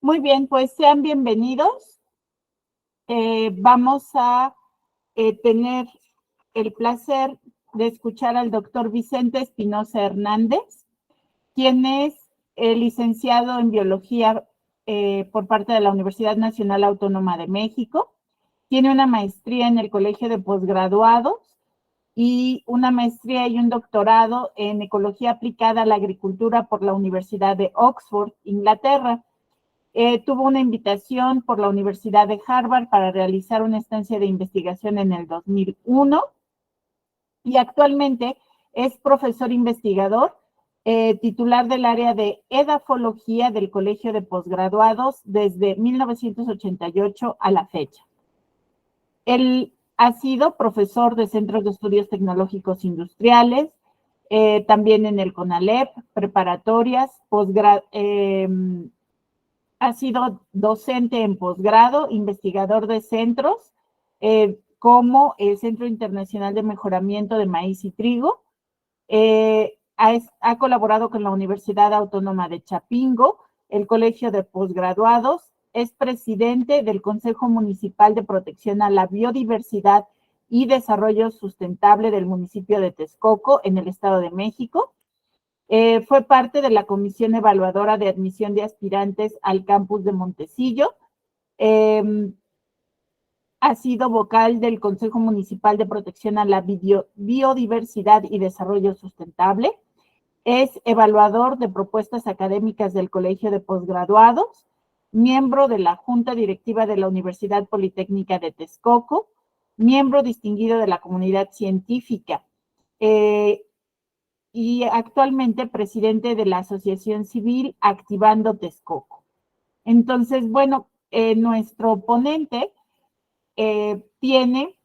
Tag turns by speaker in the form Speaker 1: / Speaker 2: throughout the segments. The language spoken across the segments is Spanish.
Speaker 1: Muy bien, pues sean bienvenidos. Vamos a tener el placer de escuchar al doctor Vicente Espinosa Hernández, quien es licenciado en biología por parte de la Universidad Nacional Autónoma de México. Tiene una maestría en el Colegio de Posgraduados y una maestría y un doctorado en ecología aplicada a la agricultura por la Universidad de Oxford, Inglaterra. Tuvo una invitación por la Universidad de Harvard para realizar una estancia de investigación en el 2001 y actualmente es profesor investigador, titular del área de edafología del Colegio de Posgraduados desde 1988 a la fecha. Él ha sido profesor de Centros de Estudios Tecnológicos Industriales, también en el CONALEP, preparatorias, ha sido docente en posgrado, investigador de centros, como el Centro Internacional de Mejoramiento de Maíz y Trigo. Ha colaborado con la Universidad Autónoma de Chapingo, el Colegio de Posgraduados, es presidente del Consejo Municipal de Protección a la Biodiversidad y Desarrollo Sustentable del municipio de Texcoco, en el Estado de México. Fue parte de la comisión evaluadora de admisión de aspirantes al campus de Montecillo. Ha sido vocal del Consejo Municipal de Protección a la Biodiversidad y Desarrollo Sustentable. Es evaluador de propuestas académicas del Colegio de Posgraduados, miembro de la Junta Directiva de la Universidad Politécnica de Texcoco, miembro distinguido de la comunidad científica. Y actualmente presidente de la Asociación Civil Activando Texcoco. Entonces, bueno, nuestro ponente tiene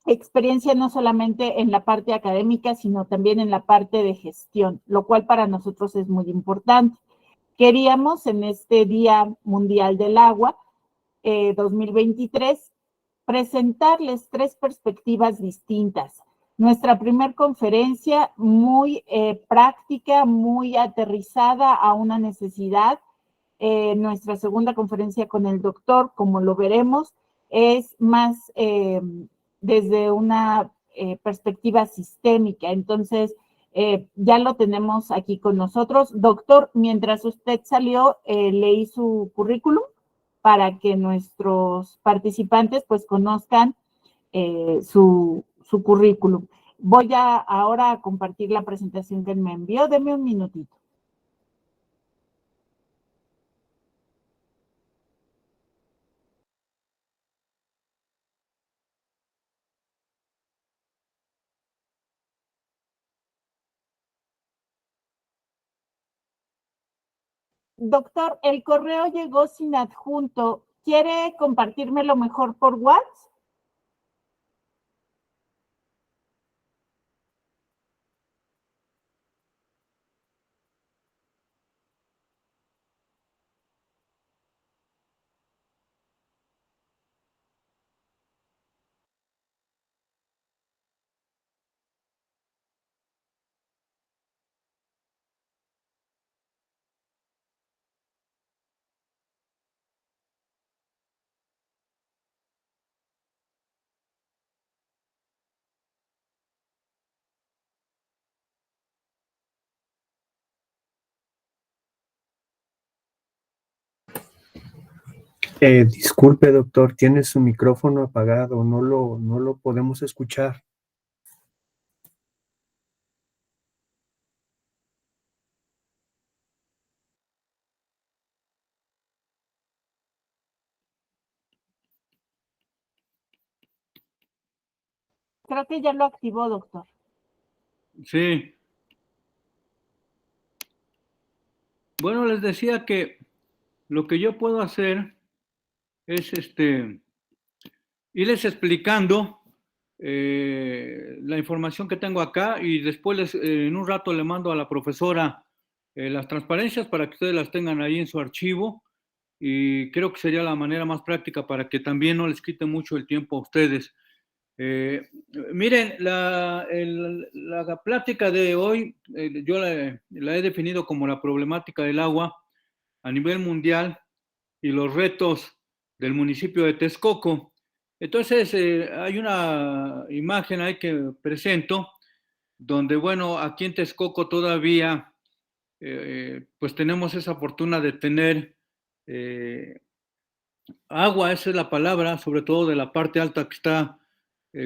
Speaker 1: experiencia no solamente en la parte académica, sino también en la parte de gestión, lo cual para nosotros es muy importante. Queríamos en este Día Mundial del Agua 2023 presentarles 3 perspectivas distintas. Nuestra primer conferencia muy práctica, muy aterrizada a una necesidad. Nuestra segunda conferencia con el doctor, como lo veremos, es más desde una perspectiva sistémica. Entonces, ya lo tenemos aquí con nosotros. Doctor, mientras usted salió, leí su currículum para que nuestros participantes pues conozcan su currículum. Voy ahora a compartir la presentación que él me envió. Deme un minutito. Doctor, el correo llegó sin adjunto. ¿Quiere compartírmelo mejor por WhatsApp?
Speaker 2: Disculpe, doctor, tiene su micrófono apagado, no lo podemos escuchar.
Speaker 1: Creo que ya lo activó, doctor.
Speaker 3: Sí. Bueno, les decía que lo que yo puedo hacer es irles explicando la información que tengo acá y después en un rato le mando a la profesora las transparencias para que ustedes las tengan ahí en su archivo y creo que sería la manera más práctica para que también no les quite mucho el tiempo a ustedes. Miren, la plática de hoy yo la he definido como la problemática del agua a nivel mundial y los retos del municipio de Texcoco. Entonces, hay una imagen ahí que presento, donde, bueno, aquí en Texcoco todavía, pues tenemos esa fortuna de tener agua, esa es la palabra, sobre todo de la parte alta que está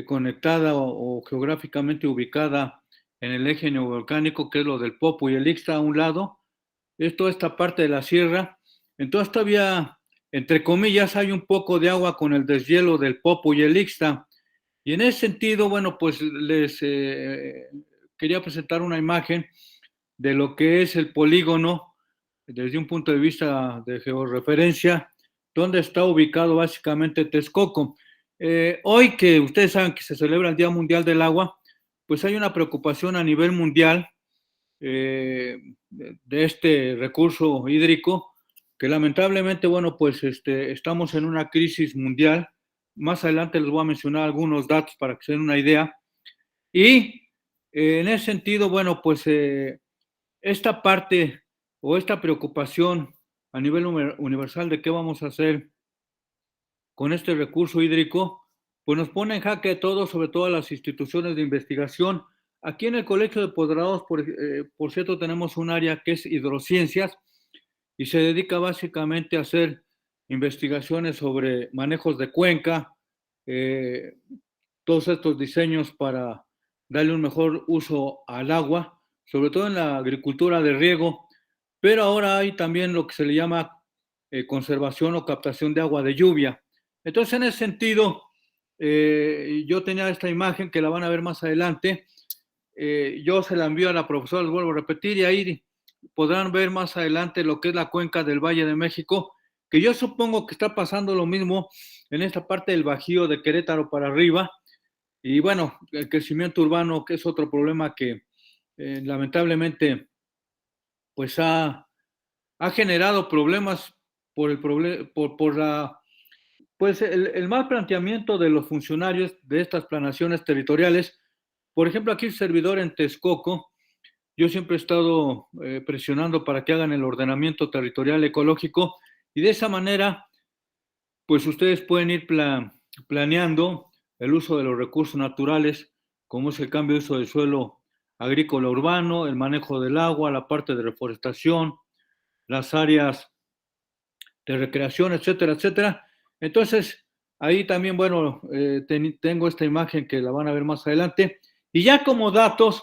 Speaker 3: conectada o geográficamente ubicada en el eje neovolcánico, que es lo del Popo y el Ixta a un lado, es toda esta parte de la sierra. Entonces todavía, entre comillas, hay un poco de agua con el deshielo del Popo y el Ixta. Y en ese sentido, bueno, pues les quería presentar una imagen de lo que es el polígono desde un punto de vista de georreferencia, donde está ubicado básicamente Texcoco. Hoy que ustedes saben que se celebra el Día Mundial del Agua, pues hay una preocupación a nivel mundial de este recurso hídrico, que lamentablemente, bueno, pues estamos en una crisis mundial. Más adelante les voy a mencionar algunos datos para que se den una idea. Y en ese sentido, bueno, pues esta parte o esta preocupación a nivel universal de qué vamos a hacer con este recurso hídrico, pues nos pone en jaque a todos, sobre todo a las instituciones de investigación. Aquí en el Colegio de Posgrados, por cierto, tenemos un área que es hidrociencias y se dedica básicamente a hacer investigaciones sobre manejos de cuenca, todos estos diseños para darle un mejor uso al agua, sobre todo en la agricultura de riego, pero ahora hay también lo que se le llama conservación o captación de agua de lluvia. Entonces, en ese sentido, yo tenía esta imagen que la van a ver más adelante. Yo se la envío a la profesora, les vuelvo a repetir, y ahí podrán ver más adelante lo que es la cuenca del Valle de México, que yo supongo que está pasando lo mismo en esta parte del Bajío de Querétaro para arriba. Y bueno, el crecimiento urbano, que es otro problema que lamentablemente pues ha generado problemas por el mal planteamiento de los funcionarios de estas planaciones territoriales. Por ejemplo, aquí el servidor en Texcoco, yo siempre he estado presionando para que hagan el ordenamiento territorial ecológico y de esa manera, pues ustedes pueden ir planeando el uso de los recursos naturales, como es el cambio de uso del suelo agrícola urbano, el manejo del agua, la parte de reforestación, las áreas de recreación, etcétera, etcétera. Entonces, ahí también, bueno, tengo esta imagen que la van a ver más adelante. Y ya como datos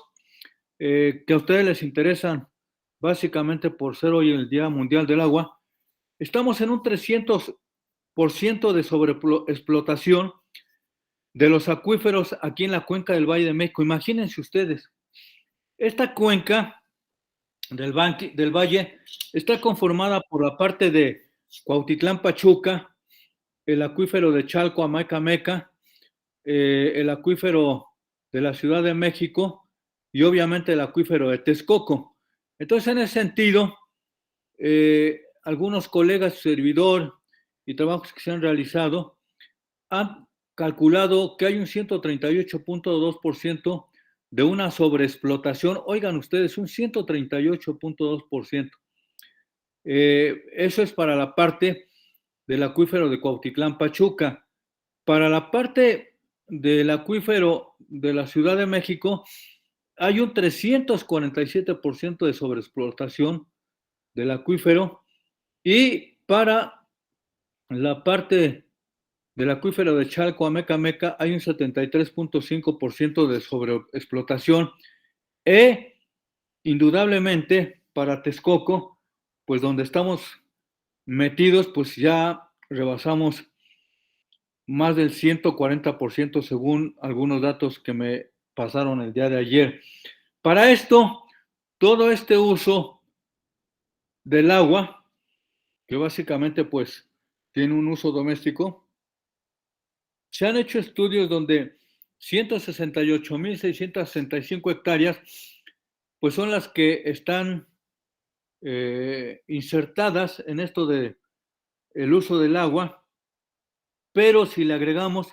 Speaker 3: que a ustedes les interesan, básicamente por ser hoy el Día Mundial del Agua, estamos en un 300% de sobreexplotación de los acuíferos aquí en la cuenca del Valle de México. Imagínense ustedes, esta cuenca del Valle está conformada por la parte de Cuautitlán Pachuca, el acuífero de Chalco Ameca, el acuífero de la Ciudad de México y obviamente el acuífero de Texcoco. Entonces, en ese sentido, algunos colegas, servidor y trabajos que se han realizado han calculado que hay un 138.2% de una sobreexplotación. Oigan ustedes, un 138.2%. Eso es para la parte del acuífero de Cuautitlán Pachuca. Para la parte del acuífero de la Ciudad de México, hay un 347% de sobreexplotación del acuífero, y para la parte del acuífero de Chalco Ameca hay un 73.5% de sobreexplotación. Indudablemente para Texcoco, pues donde estamos metidos, pues ya rebasamos más del 140% según algunos datos que me pasaron el día de ayer. Para esto, todo este uso del agua, que básicamente pues tiene un uso doméstico, se han hecho estudios donde 168.665 hectáreas pues son las que están insertadas en esto de el uso del agua, pero si le agregamos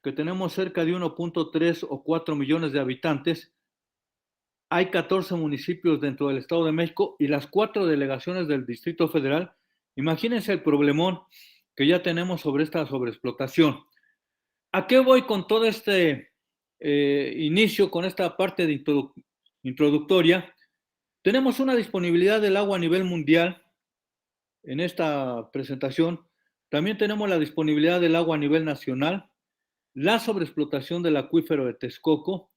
Speaker 3: que tenemos cerca de 1.3 o 4 millones de habitantes, hay 14 municipios dentro del Estado de México y las 4 delegaciones del Distrito Federal Imagínense el problemón que ya tenemos sobre esta sobreexplotación. ¿A qué voy con todo este inicio, con esta parte de introductoria? Tenemos una disponibilidad del agua a nivel mundial en esta presentación. También tenemos la disponibilidad del agua a nivel nacional, la sobreexplotación del acuífero de Texcoco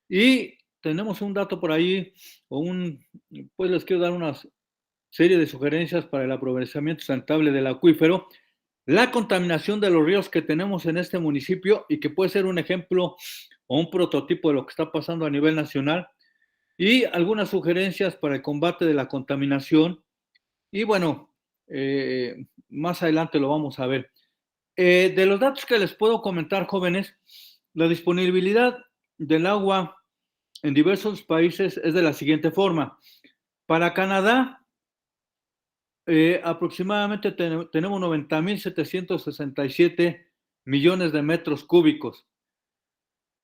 Speaker 3: y tenemos un dato por ahí, pues les quiero dar una serie de sugerencias para el aprovechamiento sustentable del acuífero, la contaminación de los ríos que tenemos en este municipio y que puede ser un ejemplo o un prototipo de lo que está pasando a nivel nacional, y algunas sugerencias para el combate de la contaminación. Y bueno, más adelante lo vamos a ver. De los datos que les puedo comentar, jóvenes, la disponibilidad del agua en diversos países es de la siguiente forma. Para Canadá, aproximadamente tenemos 90.767 millones de metros cúbicos.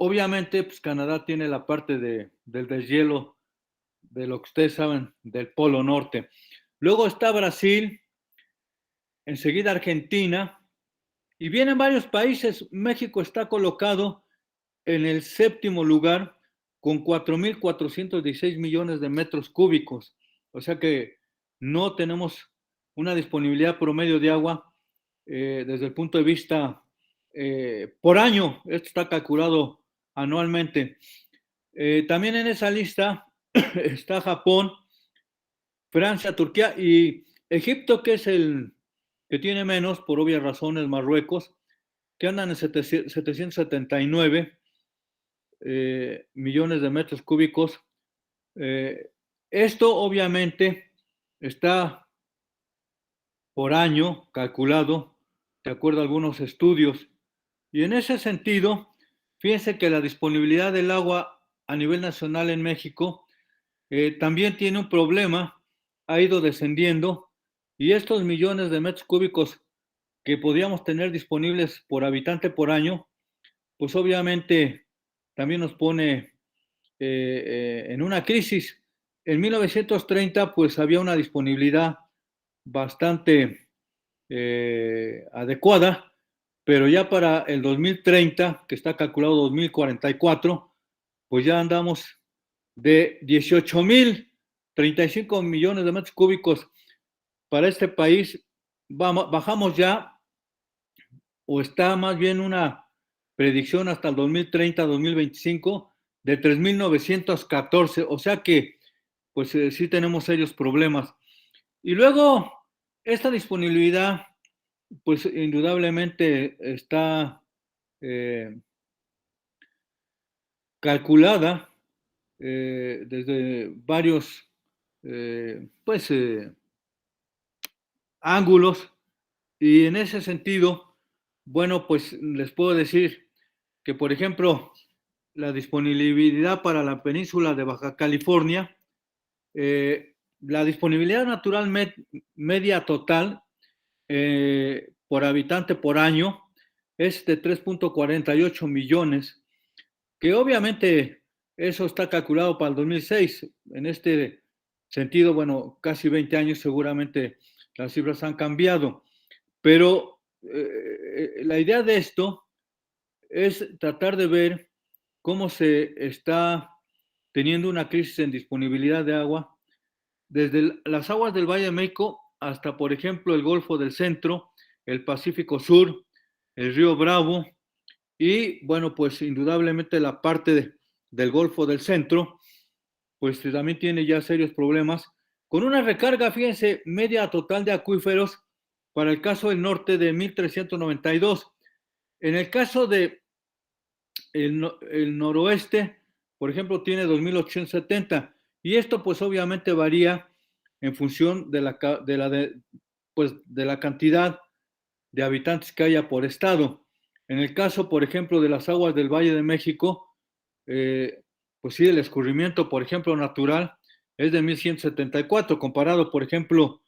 Speaker 3: Obviamente, pues Canadá tiene la parte del deshielo, de lo que ustedes saben, del Polo Norte. Luego está Brasil, enseguida Argentina, y vienen varios países. México está colocado en el 7º lugar con 4.416 millones de metros cúbicos. O sea que no tenemos una disponibilidad promedio de agua desde el punto de vista por año. Esto está calculado anualmente. También en esa lista está Japón, Francia, Turquía y Egipto, que es el que tiene menos, por obvias razones, Marruecos, que andan en 779 millones de metros cúbicos. Esto obviamente está por año calculado, de acuerdo a algunos estudios. Y en ese sentido, fíjense que la disponibilidad del agua a nivel nacional en México también tiene un problema, ha ido descendiendo, y estos millones de metros cúbicos que podríamos tener disponibles por habitante por año, pues obviamente también nos pone en una crisis. En 1930, pues había una disponibilidad bastante adecuada, pero ya para el 2030, que está calculado 2044, pues ya andamos de 18.035 millones de metros cúbicos para este país. Bajamos ya, o está más bien una predicción hasta el 2030-2025 de 3.914, o sea que pues sí tenemos serios problemas. Y luego esta disponibilidad pues indudablemente está calculada desde varios ángulos, y en ese sentido, bueno, pues les puedo decir que, por ejemplo, la disponibilidad para la península de Baja California, la disponibilidad natural media total por habitante por año es de 3.48 millones, que obviamente eso está calculado para el 2006. En este sentido, bueno, casi 20 años seguramente las cifras han cambiado, pero la idea de esto es tratar de ver cómo se está teniendo una crisis en disponibilidad de agua desde las aguas del Valle de México hasta, por ejemplo, el Golfo del Centro, el Pacífico Sur, el Río Bravo y, bueno, pues indudablemente la parte del Golfo del Centro, pues también tiene ya serios problemas, con una recarga, fíjense, media total de acuíferos para el caso del norte de 1.392. En el caso de el noroeste, por ejemplo, tiene 2.870, y esto pues obviamente varía en función de la cantidad de habitantes que haya por estado. En el caso, por ejemplo, de las aguas del Valle de México, pues sí, el escurrimiento, por ejemplo, natural es de 1.174, comparado, por ejemplo,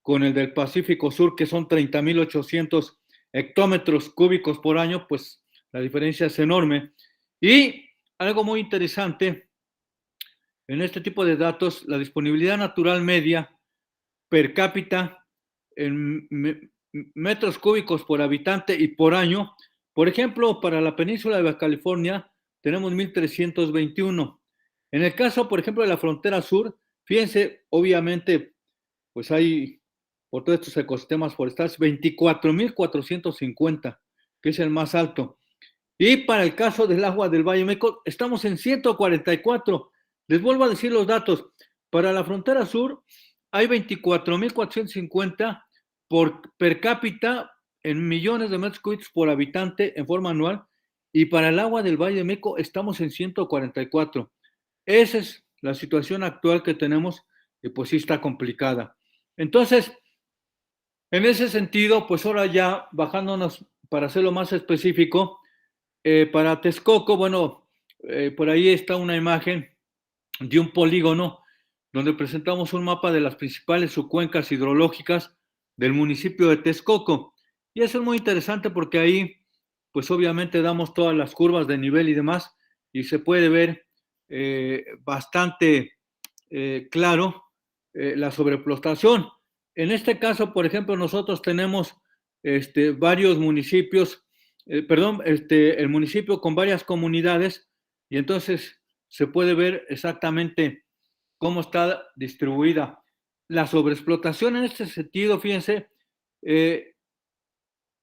Speaker 3: con el del Pacífico Sur, que son 30.800 hectómetros cúbicos por año, pues la diferencia es enorme. Y algo muy interesante en este tipo de datos, la disponibilidad natural media per cápita en metros cúbicos por habitante y por año. Por ejemplo, para la península de Baja California tenemos 1,321. En el caso, por ejemplo, de la frontera sur, fíjense, obviamente, pues hay, por todos estos ecosistemas forestales, 24,450, que es el más alto. Y para el caso del agua del Valle México, estamos en 144. Les vuelvo a decir los datos. Para la frontera sur hay 24,450 per cápita en millones de metros cúbicos por habitante en forma anual, y para el agua del Valle de México estamos en 144. Esa es la situación actual que tenemos, y pues sí está complicada. Entonces, en ese sentido, pues ahora ya bajándonos para hacerlo más específico, para Texcoco, bueno, por ahí está una imagen de un polígono donde presentamos un mapa de las principales subcuencas hidrológicas del municipio de Texcoco. Y eso es muy interesante porque ahí, pues obviamente damos todas las curvas de nivel y demás, y se puede ver bastante claro la sobreexplotación. En este caso, por ejemplo, nosotros tenemos varios municipios, el municipio con varias comunidades, y entonces se puede ver exactamente cómo está distribuida la sobreexplotación. En este sentido, fíjense,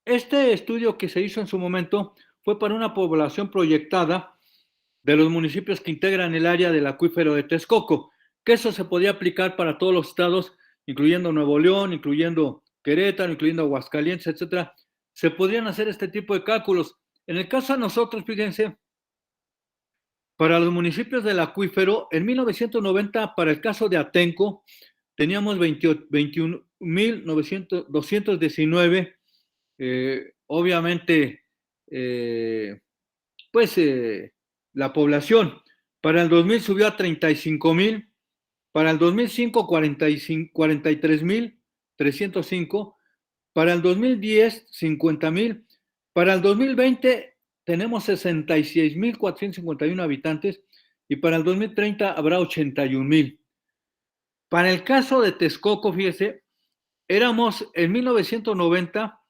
Speaker 3: este estudio que se hizo en su momento fue para una población proyectada de los municipios que integran el área del acuífero de Texcoco, que eso se podía aplicar para todos los estados, incluyendo Nuevo León, incluyendo Querétaro, incluyendo Aguascalientes, etcétera. Se podrían hacer este tipo de cálculos. En el caso de nosotros, fíjense, para los municipios del acuífero, en 1990, para el caso de Atenco, teníamos 21,219, obviamente, la población. Para el 2000 subió a 35,000, para el 2005 43,305, para el 2010 50,000, para el 2020 tenemos 66,451 habitantes, y para el 2030 habrá 81,000. Para el caso de Texcoco, fíjese, éramos en 1990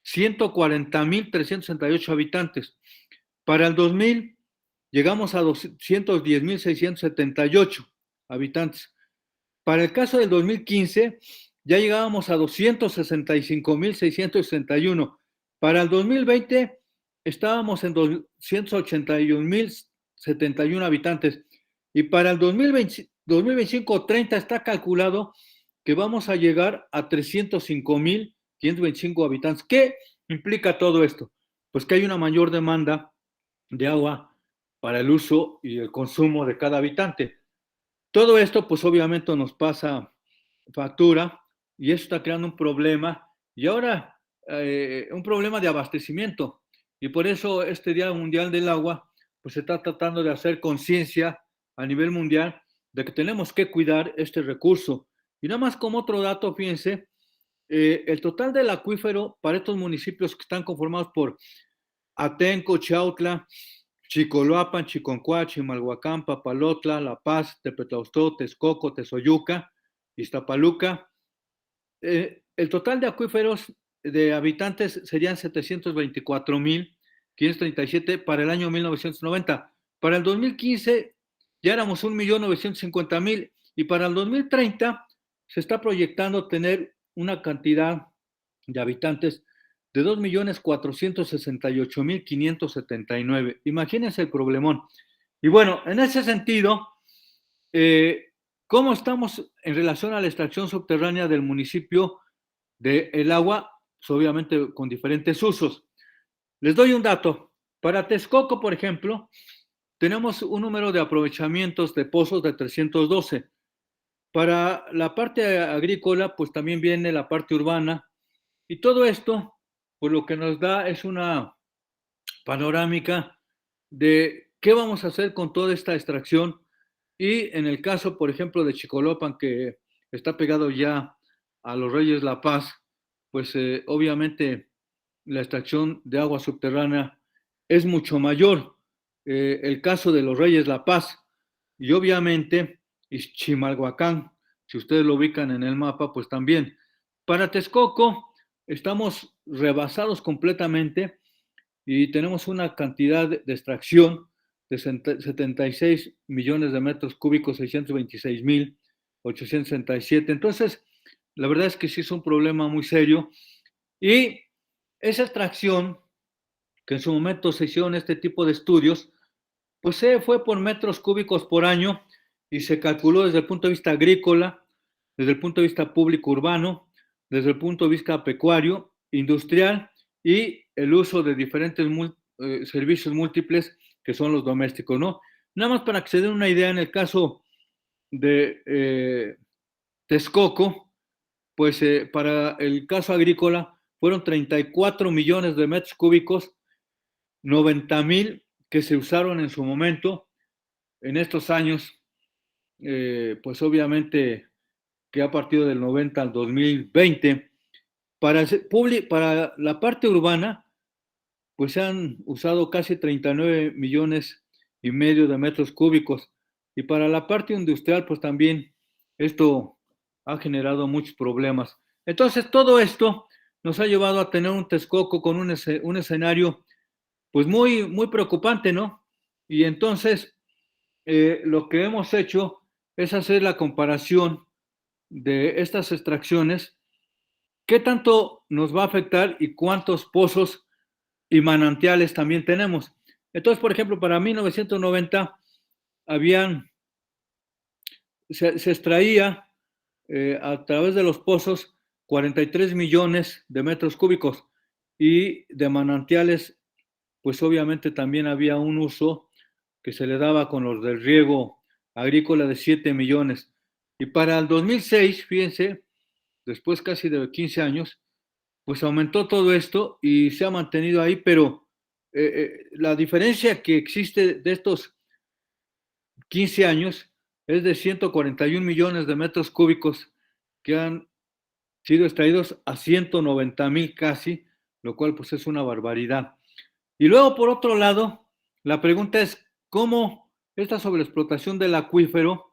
Speaker 3: 140,368 habitantes. Para el 2000 llegamos a 210,678 habitantes. Para el caso del 2015 ya llegábamos a 265,661. Para el 2020 estábamos en 281,071 habitantes, y para el 2025-30 está calculado que vamos a llegar a 305,525 habitantes. ¿Qué implica todo esto? Pues que hay una mayor demanda de agua para el uso y el consumo de cada habitante. Todo esto, pues obviamente nos pasa factura, y eso está creando un problema, y ahora un problema de abastecimiento. Y por eso este Día Mundial del Agua, pues se está tratando de hacer conciencia a nivel mundial de que tenemos que cuidar este recurso. Y nada más como otro dato, fíjense, el total del acuífero para estos municipios que están conformados por Atenco, Chiautla, Chicoloapan, Chiconcuá, Chimalhuacán, Papalotla, La Paz, Tepetlaustó, Texcoco, Tezoyuca, Iztapaluca. El total de acuíferos de habitantes serían 724,537 para el año 1990. Para el 2015 ya éramos 1,950,000, y para el 2030 se está proyectando tener una cantidad de habitantes de 2,468,579. Imagínense el problemón. Y bueno, en ese sentido, ¿cómo estamos en relación a la extracción subterránea del municipio del agua? Pues obviamente con diferentes usos. Les doy un dato. Para Texcoco, por ejemplo, tenemos un número de aprovechamientos de pozos de 312. Para la parte agrícola, pues también viene la parte urbana. Y todo esto, pues lo que nos da es una panorámica de qué vamos a hacer con toda esta extracción. Y en el caso, por ejemplo, de Chicoloapan, que está pegado ya a los Reyes La Paz, pues obviamente la extracción de agua subterránea es mucho mayor. El caso de los Reyes La Paz, y obviamente Chimalhuacán, si ustedes lo ubican en el mapa, pues también. Para Texcoco estamos rebasados completamente y tenemos una cantidad de extracción de 76 millones de metros cúbicos, 626,867. Entonces, la verdad es que sí es un problema muy serio. Y esa extracción, que en su momento se hicieron este tipo de estudios, pues se fue por metros cúbicos por año y se calculó desde el punto de vista agrícola, desde el punto de vista público urbano, desde el punto de vista pecuario, industrial y el uso de diferentes servicios múltiples que son los domésticos, ¿no? Nada más para que se den una idea, en el caso de Texcoco, pues para el caso agrícola fueron 34 millones de metros cúbicos, 90,000 que se usaron en su momento. En estos años, pues obviamente que a partir del 90 al 2020, para la parte urbana, pues se han usado casi 39 millones y medio de metros cúbicos. Y para la parte industrial, pues también esto ha generado muchos problemas. Entonces, todo esto nos ha llevado a tener un Texcoco con un escenario, pues muy, muy preocupante, ¿no? Y entonces, lo que hemos hecho es hacer la comparación de estas extracciones, qué tanto nos va a afectar y cuántos pozos y manantiales también tenemos. Entonces, por ejemplo, para 1990 se extraía a través de los pozos 43 millones de metros cúbicos y de manantiales, pues obviamente también había un uso que se le daba con los del riego agrícola de 7 millones. Y para el 2006, fíjense, después casi de 15 años, pues aumentó todo esto y se ha mantenido ahí, pero la diferencia que existe de estos 15 años es de 141 millones de metros cúbicos que han sido extraídos a 190,000 casi, lo cual pues es una barbaridad. Y luego, por otro lado, la pregunta es cómo esta sobreexplotación del acuífero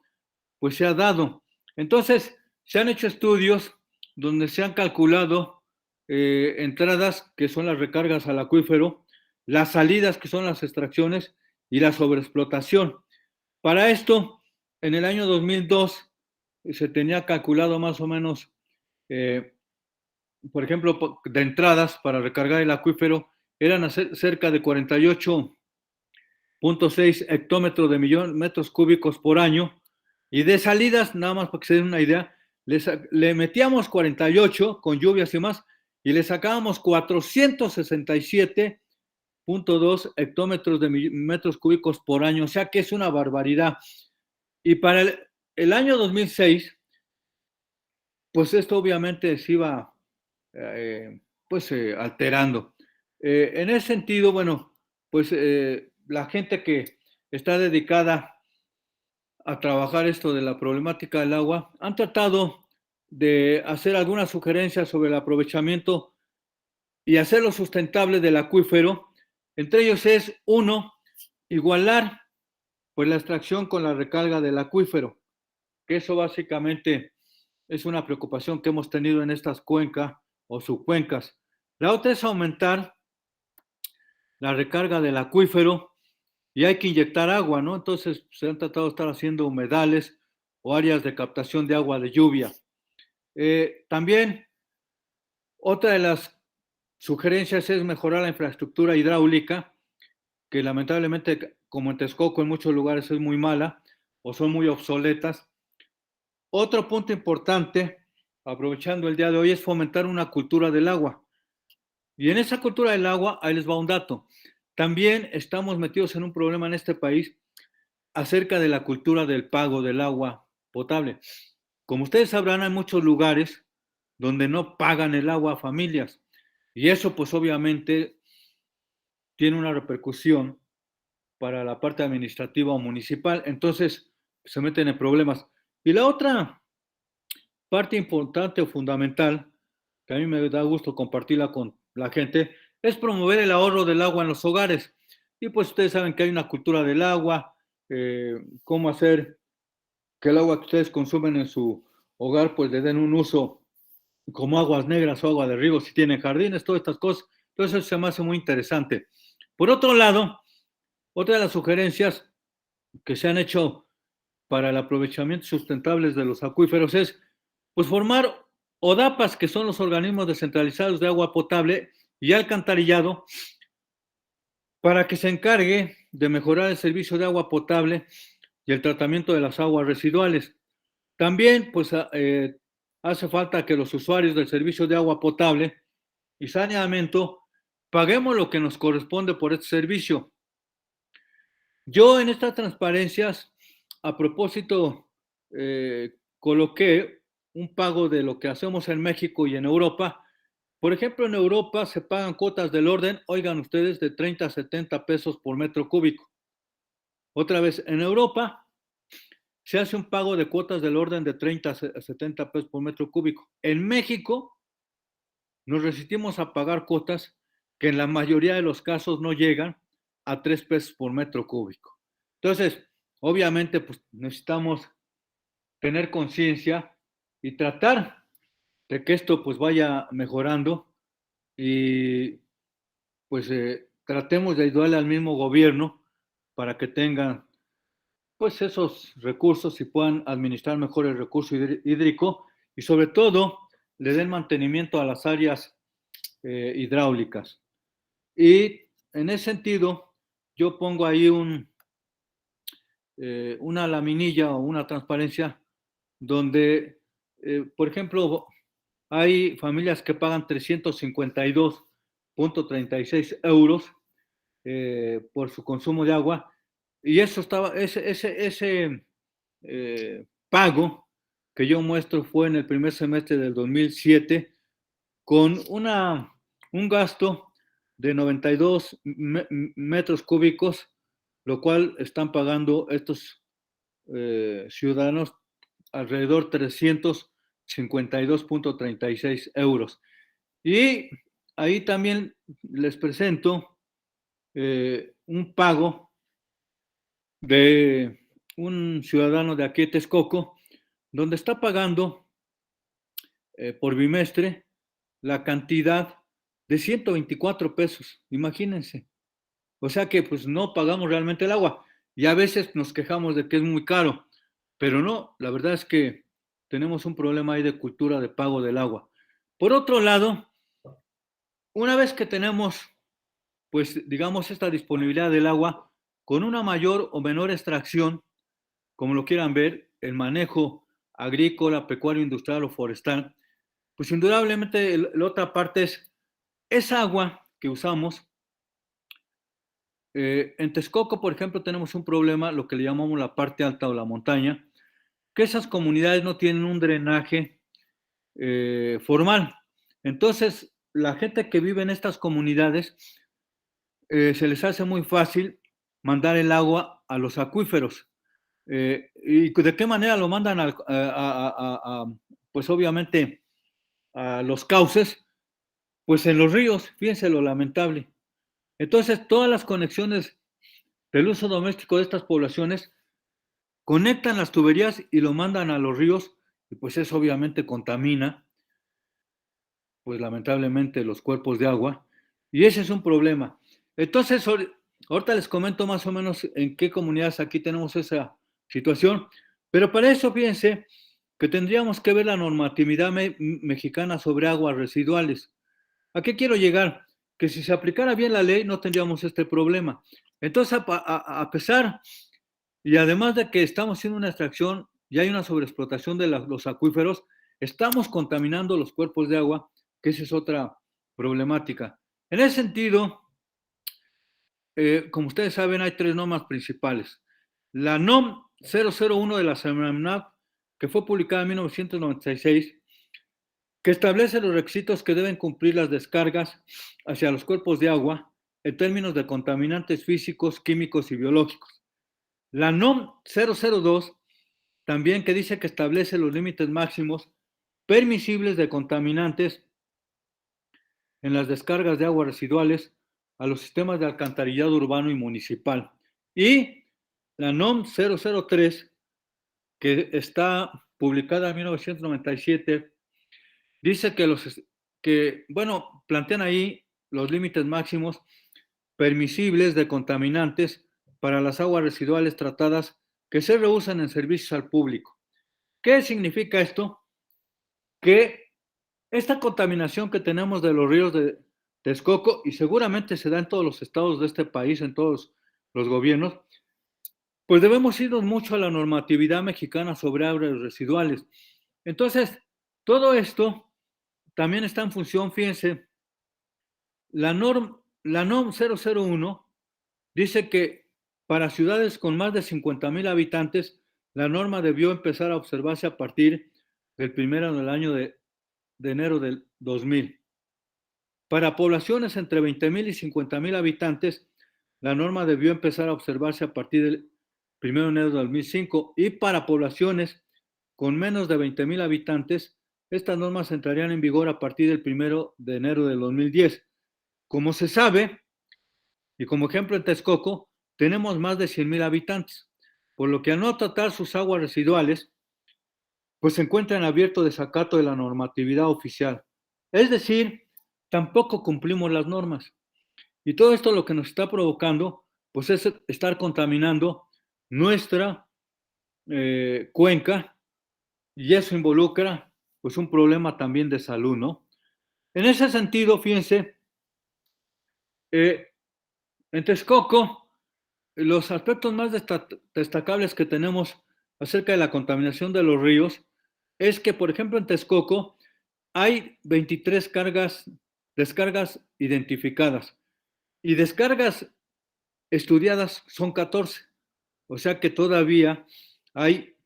Speaker 3: pues se ha dado. Entonces, se han hecho estudios donde se han calculado entradas, que son las recargas al acuífero, las salidas, que son las extracciones, y la sobreexplotación. Para esto, en el año 2002, se tenía calculado más o menos, por ejemplo, de entradas para recargar el acuífero, eran cerca de 48,6 hectómetros de metros cúbicos por año, y de salidas, nada más para que se den una idea, le metíamos 48 con lluvias y más, y le sacábamos 467,2 hectómetros de metros cúbicos por año, o sea que es una barbaridad. Y para el año 2006, pues esto obviamente se iba alterando. En ese sentido, bueno, pues la gente que está dedicada a trabajar esto de la problemática del agua han tratado de hacer algunas sugerencias sobre el aprovechamiento y hacerlo sustentable del acuífero. Entre ellos es, uno, igualar pues la extracción con la recarga del acuífero, que eso básicamente es una preocupación que hemos tenido en estas cuencas o subcuencas. La otra es aumentar la recarga del acuífero y hay que inyectar agua, ¿no? Entonces se han tratado de estar haciendo humedales o áreas de captación de agua de lluvia. También otra de las sugerencias es mejorar la infraestructura hidráulica, que lamentablemente, como en Texcoco, en muchos lugares es muy mala o son muy obsoletas. Otro punto importante, aprovechando el día de hoy, es fomentar una cultura del agua. Y en esa cultura del agua, ahí les va un dato. También estamos metidos en un problema en este país acerca de la cultura del pago del agua potable. Como ustedes sabrán, hay muchos lugares donde no pagan el agua a familias. Y eso, pues obviamente, tiene una repercusión para la parte administrativa o municipal. Entonces, se meten en problemas. Y la otra parte importante o fundamental, que a mí me da gusto compartirla con la gente, es promover el ahorro del agua en los hogares. Y pues ustedes saben que hay una cultura del agua, cómo hacer que el agua que ustedes consumen en su hogar pues le den un uso como aguas negras o agua de río, si tienen jardines, todas estas cosas. Entonces eso se me hace muy interesante. Por otro lado, otra de las sugerencias que se han hecho para el aprovechamiento sustentable de los acuíferos es pues formar ODAPAs, que son los organismos descentralizados de agua potable y alcantarillado, para que se encargue de mejorar el servicio de agua potable y el tratamiento de las aguas residuales. También pues hace falta que los usuarios del servicio de agua potable y saneamiento paguemos lo que nos corresponde por este servicio. Yo en estas transparencias, a propósito, coloqué un pago de lo que hacemos en México y en Europa. Por ejemplo, en Europa se pagan cuotas del orden, oigan ustedes, de 30 a 70 pesos por metro cúbico. Otra vez, en Europa se hace un pago de cuotas del orden de 30 a 70 pesos por metro cúbico. En México nos resistimos a pagar cuotas que en la mayoría de los casos no llegan a 3 pesos por metro cúbico. Entonces, obviamente, pues necesitamos tener conciencia y tratar de que esto pues vaya mejorando y pues tratemos de ayudarle al mismo gobierno para que tengan pues esos recursos y puedan administrar mejor el recurso hídrico y sobre todo le den mantenimiento a las áreas hidráulicas. Y en ese sentido, yo pongo ahí una laminilla o una transparencia donde, por ejemplo, hay familias que pagan 352.36 euros por su consumo de agua y eso estaba, ese pago que yo muestro fue en el primer semestre del 2007 con un gasto de 92 metros cúbicos, lo cual están pagando estos ciudadanos alrededor 352.36 euros. Y ahí también les presento un pago de un ciudadano de aquí de Texcoco, donde está pagando por bimestre la cantidad de 124 pesos, imagínense. O sea que pues no pagamos realmente el agua y a veces nos quejamos de que es muy caro, pero no, la verdad es que tenemos un problema ahí de cultura de pago del agua. Por otro lado, una vez que tenemos pues digamos esta disponibilidad del agua con una mayor o menor extracción, como lo quieran ver, el manejo agrícola, pecuario, industrial o forestal, pues indudablemente la otra parte es esa agua que usamos. En Texcoco, por ejemplo, tenemos un problema, lo que le llamamos la parte alta o la montaña, que esas comunidades no tienen un drenaje formal. Entonces, la gente que vive en estas comunidades se les hace muy fácil mandar el agua a los acuíferos. ¿Y de qué manera lo mandan pues obviamente a los cauces? Pues en los ríos, fíjense lo lamentable. Entonces, todas las conexiones del uso doméstico de estas poblaciones conectan las tuberías y lo mandan a los ríos y pues eso obviamente contamina, pues lamentablemente los cuerpos de agua y ese es un problema. Entonces, ahorita les comento más o menos en qué comunidades aquí tenemos esa situación, pero para eso fíjense que tendríamos que ver la normatividad mexicana sobre aguas residuales. ¿A qué quiero llegar? Que si se aplicara bien la ley no tendríamos este problema. Entonces, a pesar, y además de que estamos haciendo una extracción y hay una sobreexplotación de los acuíferos, estamos contaminando los cuerpos de agua, que esa es otra problemática. En ese sentido, como ustedes saben, hay tres normas principales. La NOM 001 de la CEMARNAT, que fue publicada en 1996, que establece los requisitos que deben cumplir las descargas hacia los cuerpos de agua en términos de contaminantes físicos, químicos y biológicos. La NOM 002 también que dice que establece los límites máximos permisibles de contaminantes en las descargas de aguas residuales a los sistemas de alcantarillado urbano y municipal. Y la NOM 003, que está publicada en 1997, dice bueno, plantean ahí los límites máximos permisibles de contaminantes para las aguas residuales tratadas que se reusan en servicios al público. ¿Qué significa esto? Que esta contaminación que tenemos de los ríos de Texcoco, y seguramente se da en todos los estados de este país, en todos los gobiernos, pues debemos irnos mucho a la normatividad mexicana sobre aguas residuales. Entonces, todo esto también está en función, fíjense, la NOM 001 dice que para ciudades con más de 50,000 habitantes, la norma debió empezar a observarse a partir del primero del año de enero del 2000. Para poblaciones entre 20,000 y 50,000 habitantes, la norma debió empezar a observarse a partir del 1 de enero de 2005, y para poblaciones con menos de 20,000 habitantes, estas normas entrarían en vigor a partir del 1 de enero del 2010. Como se sabe, y como ejemplo en Texcoco, tenemos más de 100,000 habitantes, por lo que al no tratar sus aguas residuales, pues se encuentran en abierto desacato de la normatividad oficial. Es decir, tampoco cumplimos las normas. Y todo esto lo que nos está provocando, pues es estar contaminando nuestra cuenca, y eso involucra pues un problema también de salud, ¿no? En ese sentido, fíjense, en Texcoco, los aspectos más destacables que tenemos acerca de la contaminación de los ríos es que, por ejemplo, en Texcoco hay 23 descargas identificadas, y descargas estudiadas son 14. O sea que todavía hay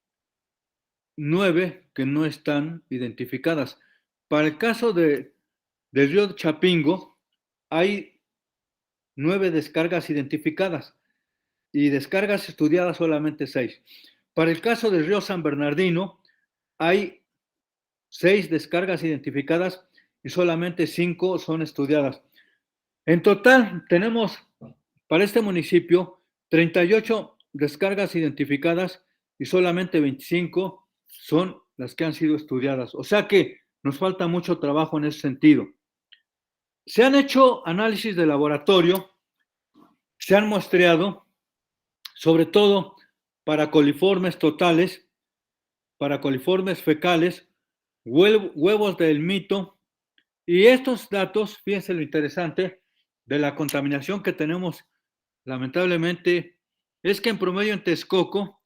Speaker 3: 9 que no están identificadas. Para el caso del río Chapingo, hay 9 descargas identificadas y descargas estudiadas solamente 6. Para el caso del río San Bernardino, hay 6 descargas identificadas y solamente 5 son estudiadas. En total, tenemos para este municipio 38 descargas identificadas y solamente 25 son las que han sido estudiadas. O sea que nos falta mucho trabajo en ese sentido. Se han hecho análisis de laboratorio, se han muestreado, sobre todo para coliformes totales, para coliformes fecales, huevos del mito, y estos datos, fíjense lo interesante de la contaminación que tenemos, lamentablemente, es que en promedio en Texcoco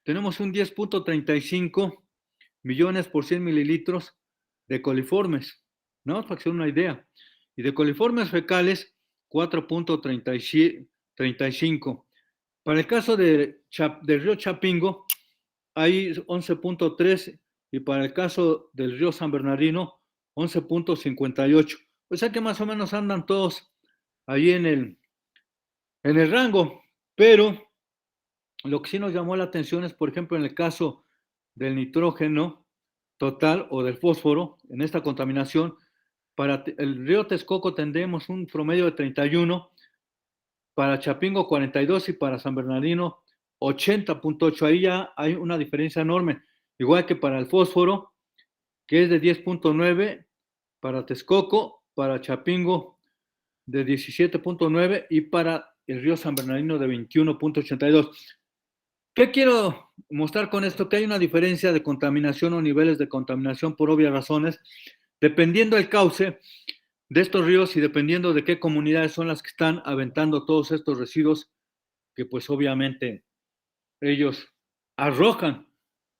Speaker 3: tenemos un 10.35 millones por 100 mililitros de coliformes, ¿no? Para que se den una idea. Y de coliformes fecales, 4.35. Para el caso del río Chapingo, hay 11.3, y para el caso del río San Bernardino, 11.58. O sea que más o menos andan todos ahí en el rango, pero lo que sí nos llamó la atención es, por ejemplo, en el caso del nitrógeno total o del fósforo, en esta contaminación, para el río Texcoco tendremos un promedio de 31, para Chapingo 42 y para San Bernardino 80.8. Ahí ya hay una diferencia enorme, igual que para el fósforo, que es de 10.9, para Texcoco, para Chapingo de 17.9 y para el río San Bernardino de 21.82. ¿Qué quiero mostrar con esto? Que hay una diferencia de contaminación o niveles de contaminación por obvias razones, dependiendo del cauce de estos ríos y dependiendo de qué comunidades son las que están aventando todos estos residuos que pues obviamente ellos arrojan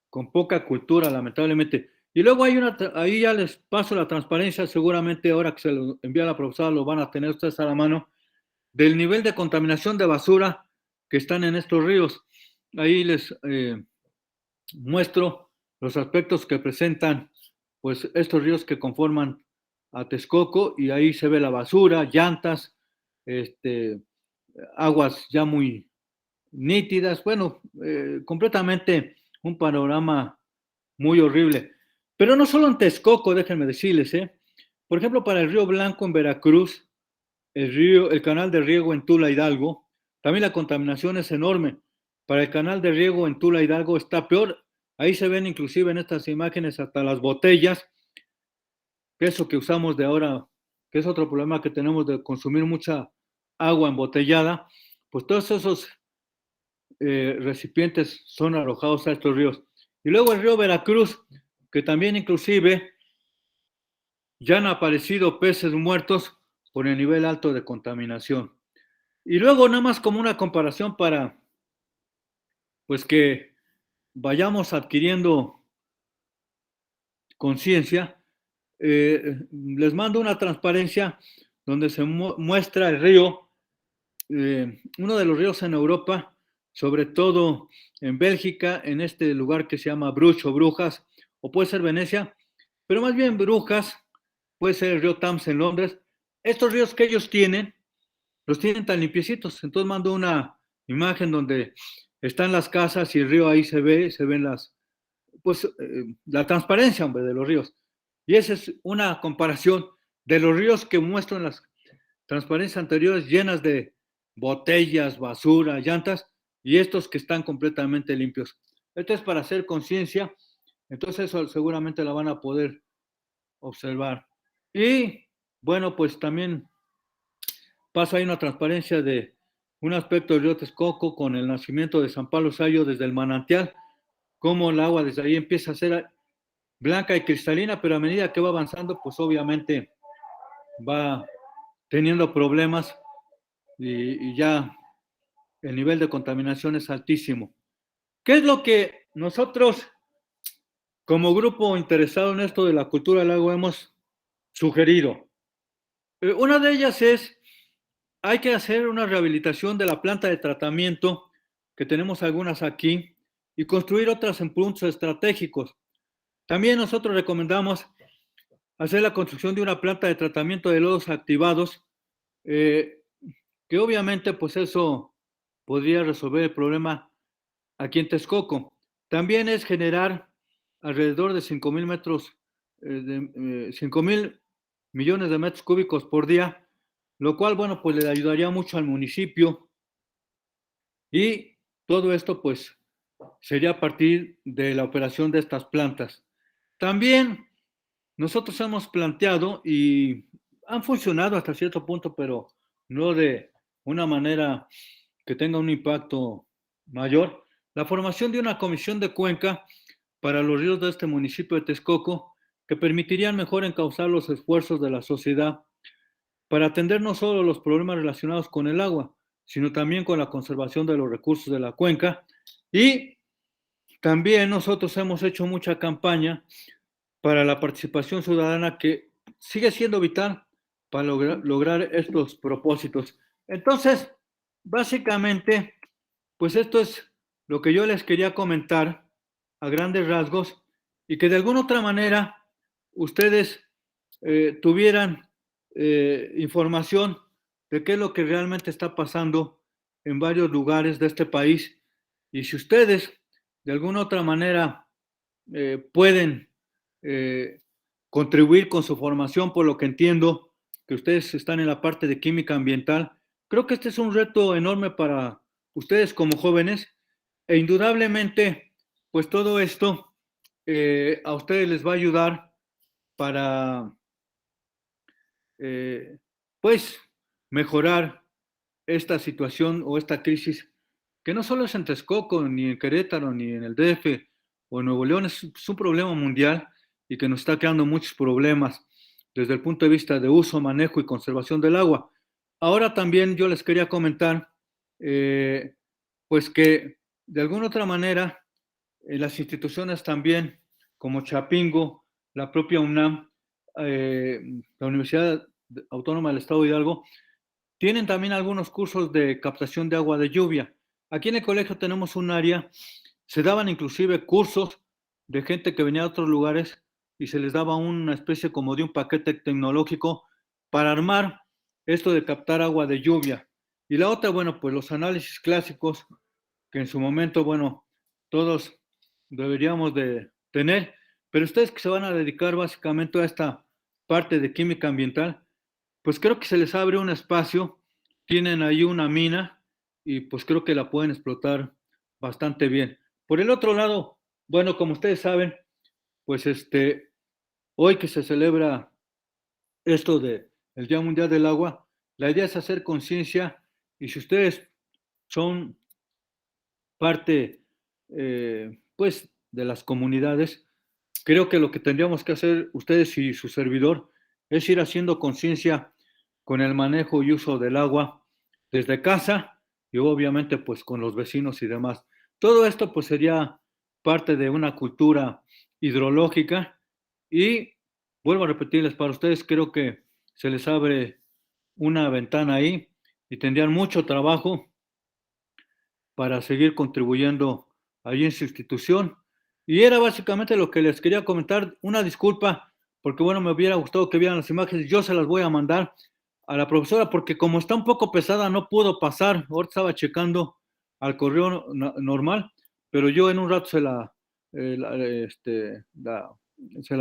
Speaker 3: con poca cultura, lamentablemente. Y luego ahí ya les paso la transparencia, seguramente ahora que se lo envía a la profesora lo van a tener ustedes a la mano, del nivel de contaminación de basura que están en estos ríos. Ahí les muestro los aspectos que presentan pues estos ríos que conforman a Texcoco, y ahí se ve la basura, llantas, aguas ya muy nítidas, bueno, completamente un panorama muy horrible. Pero no solo en Texcoco, déjenme decirles, por ejemplo, para el río Blanco en Veracruz, el canal de riego en Tula Hidalgo, también la contaminación es enorme. Para el canal de riego en Tula Hidalgo está peor. Ahí se ven inclusive en estas imágenes hasta las botellas que eso que usamos de ahora, que es otro problema que tenemos de consumir mucha agua embotellada, pues todos esos recipientes son arrojados a estos ríos. Y luego el río Veracruz, que también inclusive ya han aparecido peces muertos por el nivel alto de contaminación. Y luego nada más como una comparación para, pues que vayamos adquiriendo conciencia, les mando una transparencia donde se muestra el río, uno de los ríos en Europa, sobre todo en Bélgica, en este lugar que se llama Bruges o Brujas, o puede ser Venecia, pero más bien Brujas, puede ser el río Thames en Londres. Estos ríos que ellos tienen, los tienen tan limpiecitos. Entonces mando una imagen donde están las casas y el río ahí se ven las, pues la transparencia, hombre, de los ríos. Y esa es una comparación de los ríos que muestran las transparencias anteriores llenas de botellas, basura, llantas, y estos que están completamente limpios. Esto es para hacer conciencia, entonces eso seguramente la van a poder observar. Y bueno, pues también pasa ahí una transparencia de un aspecto del río Texcoco con el nacimiento de San Pablo Sayo desde el manantial, cómo el agua desde ahí empieza a ser blanca y cristalina, pero a medida que va avanzando, pues obviamente va teniendo problemas y ya el nivel de contaminación es altísimo. ¿Qué es lo que nosotros, como grupo interesado en esto de la cultura del agua, hemos sugerido? Una de ellas es, hay que hacer una rehabilitación de la planta de tratamiento, que tenemos algunas aquí, y construir otras en puntos estratégicos. También nosotros recomendamos hacer la construcción de una planta de tratamiento de lodos activados, que obviamente pues eso podría resolver el problema aquí en Texcoco. También es generar alrededor de 5,000 metros, 5,000 millones de metros cúbicos por día, lo cual, bueno, pues le ayudaría mucho al municipio, y todo esto pues sería a partir de la operación de estas plantas. También nosotros hemos planteado y han funcionado hasta cierto punto, pero no de una manera que tenga un impacto mayor, la formación de una comisión de cuenca para los ríos de este municipio de Texcoco, que permitirían mejor encauzar los esfuerzos de la sociedad para atender no solo los problemas relacionados con el agua, sino también con la conservación de los recursos de la cuenca. Y también nosotros hemos hecho mucha campaña para la participación ciudadana, que sigue siendo vital para lograr estos propósitos. Entonces, básicamente, pues esto es lo que yo les quería comentar a grandes rasgos, y que de alguna otra manera ustedes tuvieran información de qué es lo que realmente está pasando en varios lugares de este país. Y si ustedes de alguna otra manera pueden contribuir con su formación, por lo que entiendo que ustedes están en la parte de química ambiental, creo que este es un reto enorme para ustedes como jóvenes, e indudablemente, pues todo esto a ustedes les va a ayudar para, pues, mejorar esta situación o esta crisis, que no solo es en Texcoco, ni en Querétaro, ni en el DF o en Nuevo León, es un problema mundial y que nos está creando muchos problemas desde el punto de vista de uso, manejo y conservación del agua. Ahora también yo les quería comentar, pues que de alguna otra manera las instituciones también, como Chapingo, la propia UNAM, la Universidad Autónoma del Estado de Hidalgo, tienen también algunos cursos de captación de agua de lluvia. Aquí en el colegio tenemos un área, se daban inclusive cursos de gente que venía de otros lugares y se les daba una especie como de un paquete tecnológico para armar esto de captar agua de lluvia. Y la otra, bueno, pues los análisis clásicos que en su momento, bueno, todos deberíamos de tener, pero ustedes que se van a dedicar básicamente a esta parte de química ambiental, pues creo que se les abre un espacio, tienen ahí una mina y pues creo que la pueden explotar bastante bien. Por el otro lado, bueno, como ustedes saben, pues hoy que se celebra esto del Día Mundial del Agua, la idea es hacer conciencia y si ustedes son parte, pues, de las comunidades, creo que lo que tendríamos que hacer ustedes y su servidor es ir haciendo conciencia con el manejo y uso del agua desde casa y obviamente pues con los vecinos y demás. Todo esto pues sería parte de una cultura hidrológica y vuelvo a repetirles, para ustedes creo que se les abre una ventana ahí y tendrían mucho trabajo para seguir contribuyendo ahí en su institución. Y era básicamente lo que les quería comentar. Una disculpa, porque bueno, me hubiera gustado que vieran las imágenes. Yo se las voy a mandar a la profesora, porque como está un poco pesada, no pudo pasar. Ahorita estaba checando al correo normal, pero yo en un rato se la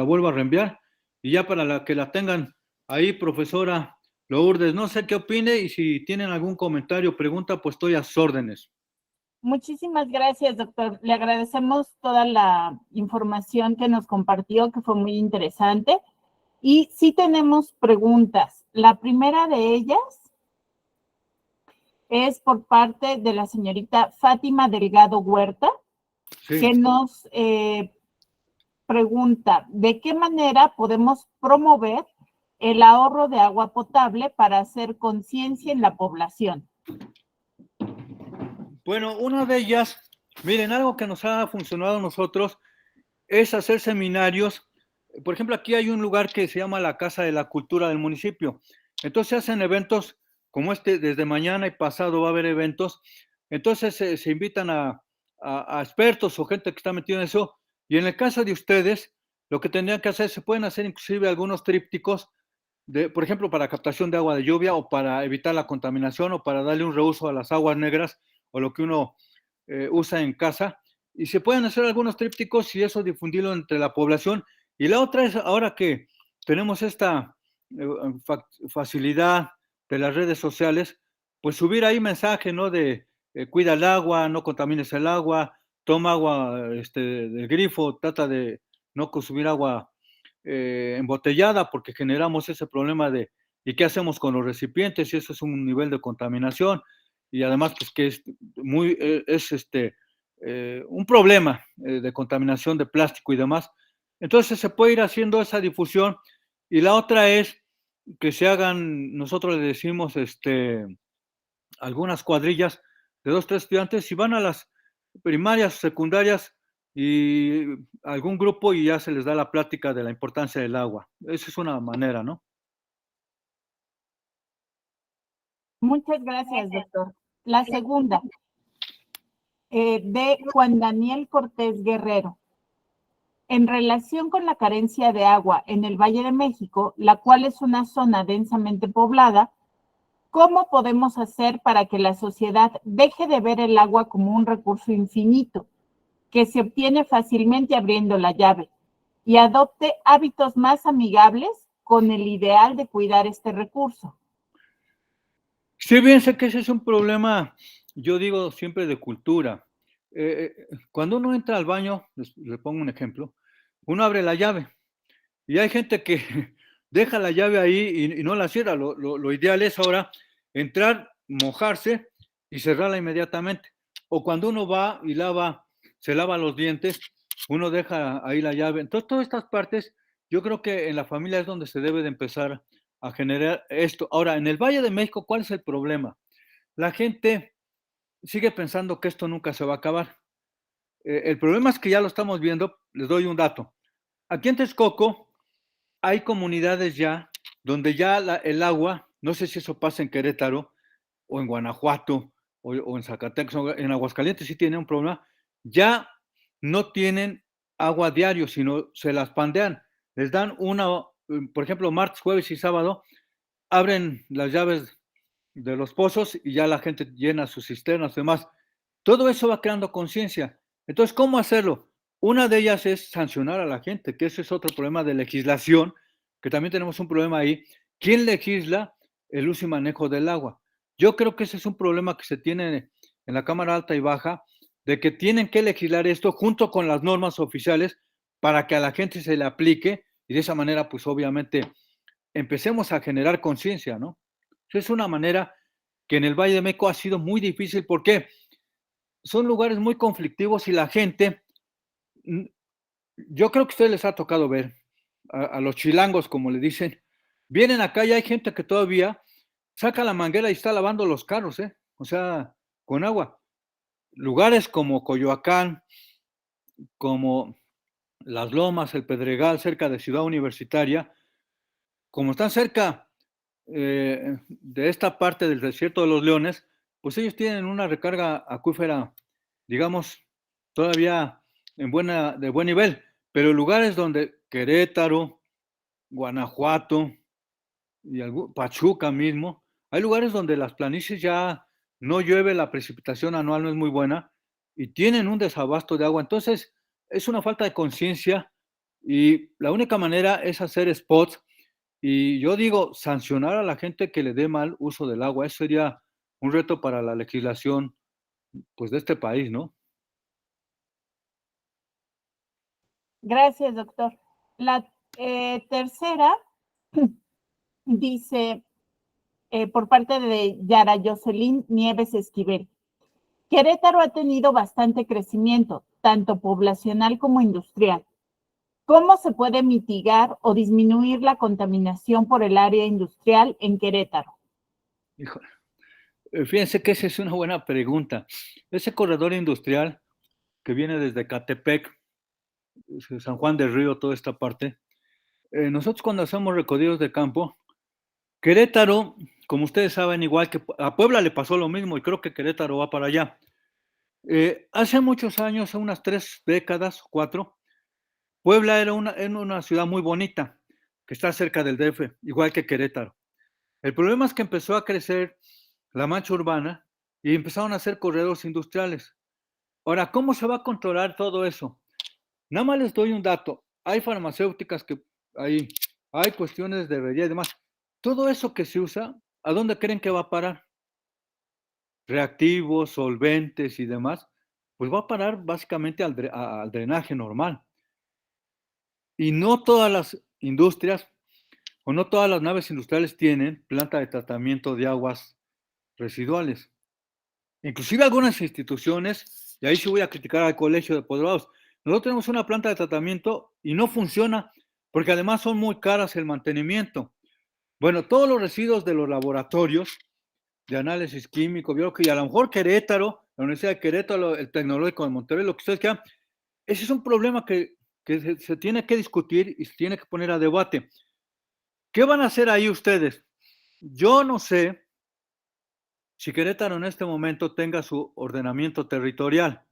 Speaker 3: vuelvo a reenviar. Y ya para que la tengan ahí, profesora Lourdes, no sé qué opine y si tienen algún comentario o pregunta, pues estoy a sus órdenes.
Speaker 1: Muchísimas gracias, doctor. Le agradecemos toda la información que nos compartió, que fue muy interesante. Y sí tenemos preguntas. La primera de ellas es por parte de la señorita Fátima Delgado Huerta,
Speaker 3: Sí.
Speaker 1: que nos pregunta, ¿de qué manera podemos promover el ahorro de agua potable para hacer conciencia en la población?
Speaker 3: Bueno, una de ellas, miren, algo que nos ha funcionado a nosotros es hacer seminarios. Por ejemplo, aquí hay un lugar que se llama la Casa de la Cultura del municipio. Entonces se hacen eventos como este, desde mañana y pasado va a haber eventos. Entonces se invitan a expertos o gente que está metida en eso. Y en el caso de ustedes, lo que tendrían que hacer, se pueden hacer inclusive algunos trípticos, por ejemplo, para captación de agua de lluvia o para evitar la contaminación o para darle un reuso a las aguas negras o lo que uno usa en casa. Y se pueden hacer algunos trípticos y eso difundirlo entre la población. Y la otra es, ahora que tenemos esta facilidad de las redes sociales, pues subir ahí mensaje, ¿no? De cuida el agua, no contamines el agua, toma agua del grifo, trata de no consumir agua embotellada porque generamos ese problema de ¿y qué hacemos con los recipientes? Y eso es un nivel de contaminación y además pues que es muy, un problema de contaminación de plástico y demás. Entonces se puede ir haciendo esa difusión y la otra es que se hagan, nosotros le decimos, algunas cuadrillas de 2, 3 estudiantes y van a las primarias, secundarias y algún grupo y ya se les da la plática de la importancia del agua. Esa es una manera, ¿no?
Speaker 1: Muchas gracias, doctor. La segunda, de Juan Daniel Cortés Guerrero. En relación con la carencia de agua en el Valle de México, la cual es una zona densamente poblada, ¿cómo podemos hacer para que la sociedad deje de ver el agua como un recurso infinito, que se obtiene fácilmente abriendo la llave, y adopte hábitos más amigables con el ideal de cuidar este recurso?
Speaker 3: Sí, fíjense que ese es un problema, yo digo siempre de cultura. Cuando uno entra al baño, le pongo un ejemplo, uno abre la llave y hay gente que deja la llave ahí y no la cierra. Lo ideal es ahora entrar, mojarse y cerrarla inmediatamente. O cuando uno va y se lava los dientes, uno deja ahí la llave. Entonces, todas estas partes, yo creo que en la familia es donde se debe de empezar a generar esto. Ahora, en el Valle de México, ¿cuál es el problema? La gente sigue pensando que esto nunca se va a acabar. El problema es que ya lo estamos viendo. Les doy un dato. Aquí en Texcoco hay comunidades ya donde ya el agua, no sé si eso pasa en Querétaro o en Guanajuato o en Zacatecas, en Aguascalientes sí tienen un problema, ya no tienen agua diario, sino se las pandean. Les dan por ejemplo, martes, jueves y sábado, abren las llaves de los pozos y ya la gente llena sus cisternas y demás. Todo eso va creando conciencia. Entonces, ¿cómo hacerlo? Una de ellas es sancionar a la gente, que ese es otro problema de legislación, que también tenemos un problema ahí. ¿Quién legisla el uso y manejo del agua? Yo creo que ese es un problema que se tiene en la Cámara Alta y Baja, de que tienen que legislar esto junto con las normas oficiales para que a la gente se le aplique y de esa manera, pues obviamente, empecemos a generar conciencia, ¿no? Es una manera que en el Valle de México ha sido muy difícil porque son lugares muy conflictivos y la gente, yo creo que a ustedes les ha tocado ver, a los chilangos, como le dicen, vienen acá y hay gente que todavía saca la manguera y está lavando los carros, ¿eh? O sea, con agua. Lugares como Coyoacán, como Las Lomas, El Pedregal, cerca de Ciudad Universitaria, como están cerca de esta parte del desierto de los Leones, pues ellos tienen una recarga acuífera, digamos, todavía de buen nivel, pero lugares donde Querétaro, Guanajuato y Pachuca mismo, hay lugares donde las planicies ya no llueve, la precipitación anual no es muy buena y tienen un desabasto de agua. Entonces, es una falta de conciencia y la única manera es hacer spots y yo digo, sancionar a la gente que le dé mal uso del agua. Eso sería un reto para la legislación, pues, de este país, ¿no?
Speaker 1: Gracias, doctor. La tercera dice, por parte de Yara Jocelyn Nieves Esquivel. Querétaro ha tenido bastante crecimiento, tanto poblacional como industrial. ¿Cómo se puede mitigar o disminuir la contaminación por el área industrial en Querétaro?
Speaker 3: Híjole, fíjense que esa es una buena pregunta. Ese corredor industrial que viene desde Catepec, San Juan del Río, toda esta parte, nosotros cuando hacemos recorridos de campo, Querétaro, como ustedes saben, igual que a Puebla le pasó lo mismo y creo que Querétaro va para allá. Hace muchos años, hace unas 3 décadas, 4, Puebla era una ciudad muy bonita, que está cerca del DF, igual que Querétaro. El problema es que empezó a crecer la mancha urbana y empezaron a hacer corredores industriales. Ahora, ¿cómo se va a controlar todo eso? Nada más les doy un dato. Hay farmacéuticas que hay cuestiones de bebida y demás. Todo eso que se usa, ¿a dónde creen que va a parar? Reactivos, solventes y demás, pues va a parar básicamente al drenaje normal. Y no todas las industrias o no todas las naves industriales tienen planta de tratamiento de aguas residuales. Inclusive algunas instituciones, y ahí sí voy a criticar al Colegio de Apoderados, nosotros tenemos una planta de tratamiento y no funciona porque además son muy caras el mantenimiento. Bueno, todos los residuos de los laboratorios de análisis químico, biológico, y a lo mejor Querétaro, la Universidad de Querétaro, el Tecnológico de Monterrey, lo que ustedes quieran, ese es un problema que se tiene que discutir y se tiene que poner a debate. ¿Qué van a hacer ahí ustedes? Yo no sé si Querétaro en este momento tenga su ordenamiento territorial.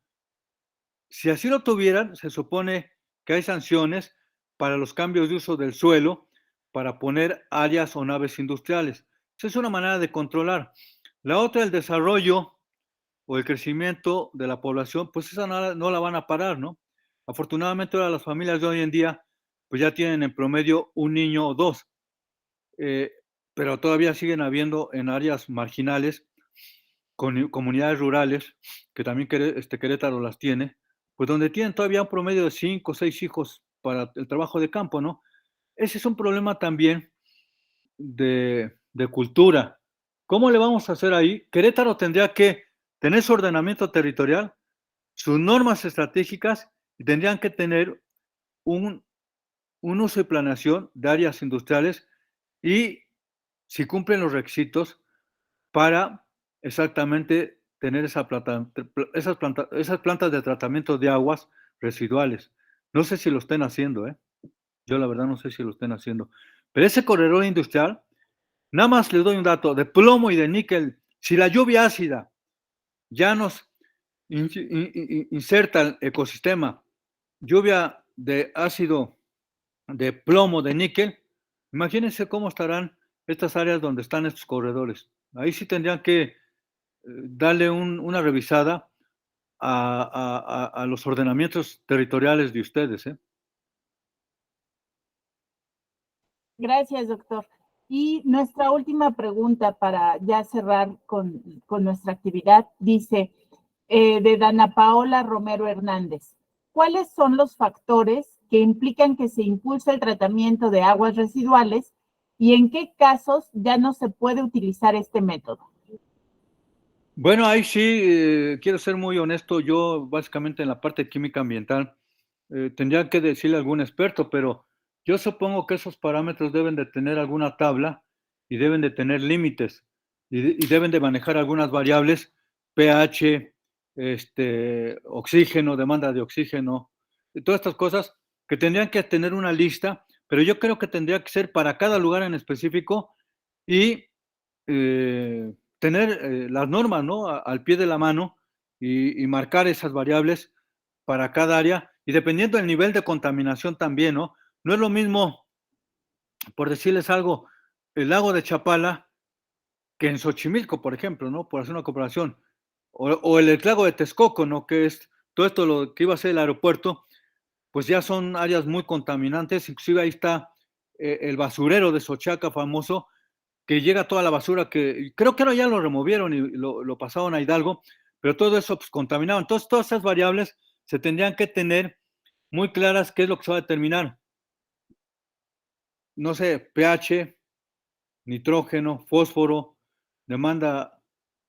Speaker 3: Si así lo tuvieran, se supone que hay sanciones para los cambios de uso del suelo para poner áreas o naves industriales. Esa es una manera de controlar. La otra, el desarrollo o el crecimiento de la población, pues esa no la van a parar, ¿no? Afortunadamente ahora las familias de hoy en día, pues ya tienen en promedio un niño o dos, pero todavía siguen habiendo en áreas marginales, con comunidades rurales, que también Querétaro las tiene, pues donde tienen todavía un promedio de 5 o 6 hijos para el trabajo de campo, ¿no? Ese es un problema también de cultura. ¿Cómo le vamos a hacer ahí? Querétaro tendría que tener su ordenamiento territorial, sus normas estratégicas y tendrían que tener un uso y planeación de áreas industriales y si cumplen los requisitos para exactamente tener esas plantas de tratamiento de aguas residuales. No sé si lo estén haciendo, ¿eh? Yo la verdad no sé si lo estén haciendo. Pero ese corredor industrial, nada más les doy un dato, de plomo y de níquel, si la lluvia ácida ya nos inserta el ecosistema, lluvia de ácido de plomo, de níquel, imagínense cómo estarán estas áreas donde están estos corredores. Ahí sí tendrían que darle una revisada a los ordenamientos territoriales de ustedes, ¿eh?
Speaker 1: Gracias, doctor. Y nuestra última pregunta para ya cerrar con nuestra actividad dice, de Dana Paola Romero Hernández, ¿cuáles son los factores que implican que se impulse el tratamiento de aguas residuales y en qué casos ya no se puede utilizar este método.
Speaker 3: Bueno, ahí sí, quiero ser muy honesto, yo básicamente en la parte de química ambiental tendría que decirle a algún experto, pero yo supongo que esos parámetros deben de tener alguna tabla y deben de tener límites y deben de manejar algunas variables, pH, oxígeno, demanda de oxígeno, y todas estas cosas que tendrían que tener una lista, pero yo creo que tendría que ser para cada lugar en específico y tener las normas, ¿no? Al pie de la mano y marcar esas variables para cada área y dependiendo del nivel de contaminación también, ¿no? No es lo mismo, por decirles algo, el lago de Chapala que en Xochimilco, por ejemplo, ¿no? Por hacer una comparación. O el lago de Texcoco, ¿no? Que es todo esto lo que iba a ser el aeropuerto, pues ya son áreas muy contaminantes. Inclusive ahí está el basurero de Xochaca famoso, que llega toda la basura que creo que ahora ya lo removieron y lo pasaron a Hidalgo, pero todo eso pues contaminado. Entonces todas esas variables se tendrían que tener muy claras qué es lo que se va a determinar. No sé, pH, nitrógeno, fósforo, demanda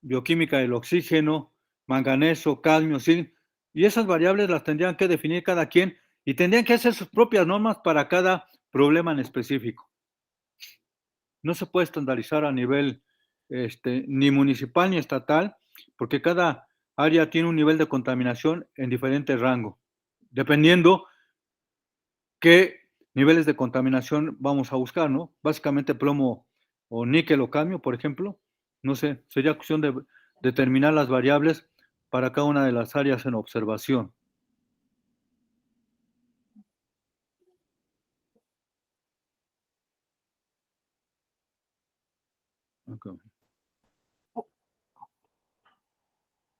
Speaker 3: bioquímica del oxígeno, manganeso, cadmio, zinc, y esas variables las tendrían que definir cada quien y tendrían que hacer sus propias normas para cada problema en específico. No se puede estandarizar a nivel ni municipal ni estatal, porque cada área tiene un nivel de contaminación en diferente rango, dependiendo qué niveles de contaminación vamos a buscar, ¿no? Básicamente plomo o níquel o cadmio, por ejemplo. No sé, sería cuestión de determinar las variables para cada una de las áreas en observación. Okay.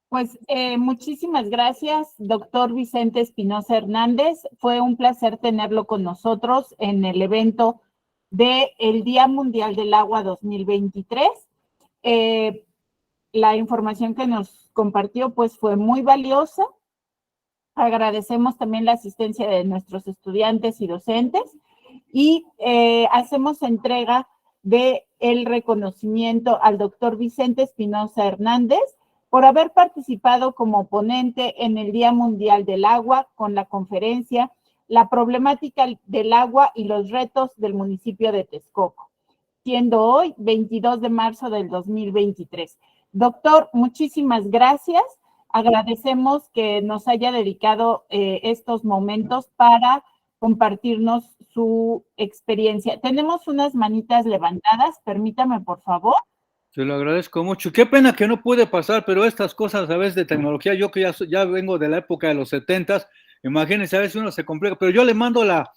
Speaker 1: Pues muchísimas gracias, doctor Vicente Espinosa Hernández. Fue un placer tenerlo con nosotros en el evento del Día Mundial del Agua 2023. La información que nos compartió pues fue muy valiosa. Agradecemos también la asistencia de nuestros estudiantes y docentes y hacemos entrega del reconocimiento al doctor Vicente Espinosa Hernández por haber participado como ponente en el Día Mundial del Agua con la conferencia La problemática del agua y los retos del municipio de Texcoco, siendo hoy 22 de marzo del 2023. Doctor, muchísimas gracias. Agradecemos que nos haya dedicado estos momentos para compartirnos su experiencia. Tenemos unas manitas levantadas, permítame, por favor.
Speaker 3: Se lo agradezco mucho. Qué pena que no pude pasar, pero estas cosas a veces de tecnología, yo que ya vengo de la época de los 70s, imagínense, a veces uno se complica, pero yo le mando la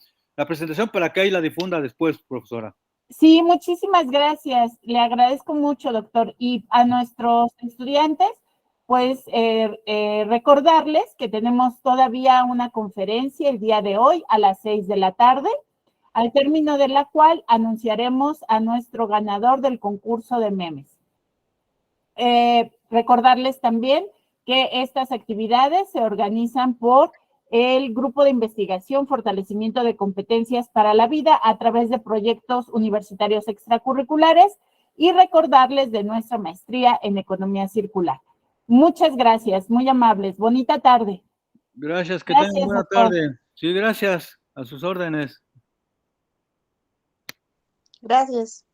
Speaker 3: presentación para que ahí la difunda después, profesora.
Speaker 1: Sí, muchísimas gracias. Le agradezco mucho, doctor. Y a nuestros estudiantes, pues recordarles que tenemos todavía una conferencia el día de hoy a las 6 de la tarde, al término de la cual anunciaremos a nuestro ganador del concurso de memes. Recordarles también que estas actividades se organizan por el Grupo de Investigación Fortalecimiento de Competencias para la Vida a través de proyectos universitarios extracurriculares y recordarles de nuestra maestría en Economía Circular. Muchas gracias, muy amables. Bonita tarde.
Speaker 3: Gracias, que tengan buena tarde. Sí, gracias. A sus órdenes.
Speaker 4: Gracias.